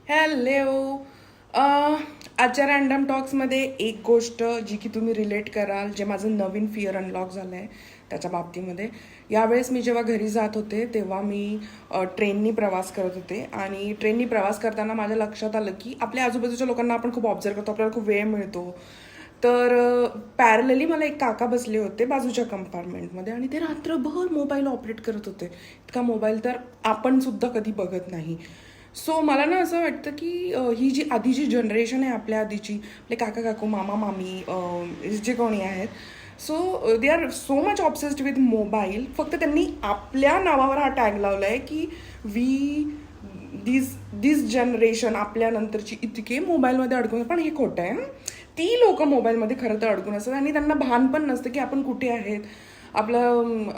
Hello. आजच्या random टॉक्समध्ये एक गोष्ट जी की तुम्ही रिलेट कराल, जे माझं नवीन फिअर अनलॉक झालं आहे त्याच्या बाबतीमध्ये. यावेळेस मी जेव्हा घरी जात होते तेव्हा मी ट्रेननी प्रवास करत होते आणि ट्रेननी प्रवास करताना माझ्या लक्षात आलं की आपल्या आजूबाजूच्या लोकांना आपण खूप ऑब्झर्व करतो, आपल्याला खूप वेळ मिळतो. तर पॅरलली मला एक काका बसले होते बाजूच्या कंपार्टमेंटमध्ये आणि ते रात्रभर मोबाईल ऑपरेट करत होते. इतका मोबाईल तर आपण सुद्धा कधी बघत नाही. सो मला ना असं वाटतं की ही जी आधीची जनरेशन आहे, आपल्या आधीची, आपले काका काकू मामा मामी जे कोणी आहेत, so they are so much obsessed with mobile. फक्त त्यांनी आपल्या नावावर हा टॅग लावला आहे की वी दिस जनरेशन, आपल्यानंतरची इतके मोबाईलमध्ये अडकून. पण हे खोटं आहे. ती लोक मोबाईलमध्ये खरं तर अडकून असतात आणि त्यांना भान पण नसतं की आपण कुठे आहेत, आपला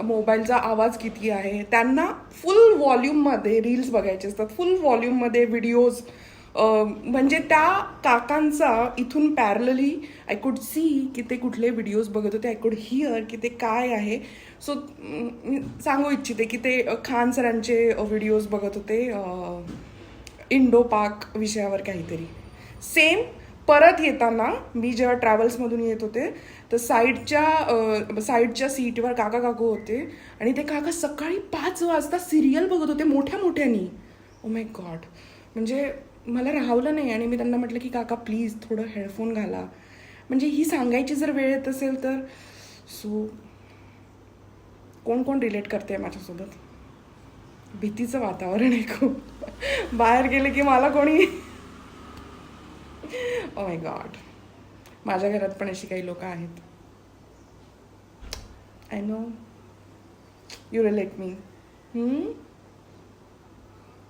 मोबाईलचा आवाज किती आहे. त्यांना फुल व्हॉल्यूममध्ये रील्स बघायचे असतात, फुल व्हॉल्यूममध्ये व्हिडिओज. म्हणजे त्या काकांचा इथून पॅरलली आय कुड सी की ते कुठले व्हिडिओज बघत होते, आय कुड हिअर की ते काय आहे. सो सांगू इच्छिते की ते खान सरांचे व्हिडिओज बघत होते, इंडो पाक विषयावर काहीतरी. सेम परत येताना मी जेव्हा ट्रॅव्हल्समधून येत होते तर साईडच्या सीटवर काका काकू होते आणि ते काका सकाळी 5 वाजता सिरियल बघत होते मोठ्या मोठ्यानी. Oh my God. म्हणजे मला राहवलं नाही आणि मी त्यांना म्हटलं की काका प्लीज थोडं हेडफोन घाला. म्हणजे ही सांगायची जर वेळ येत असेल तर. सो कोण कोण रिलेट करते माझ्यासोबत. भीतीचं वातावरण आहे खूप. बाहेर गेले की मला कोणी ओ माय गॉड. माझ्या घरात पण अशी काही लोक आहेत. I know you relate me.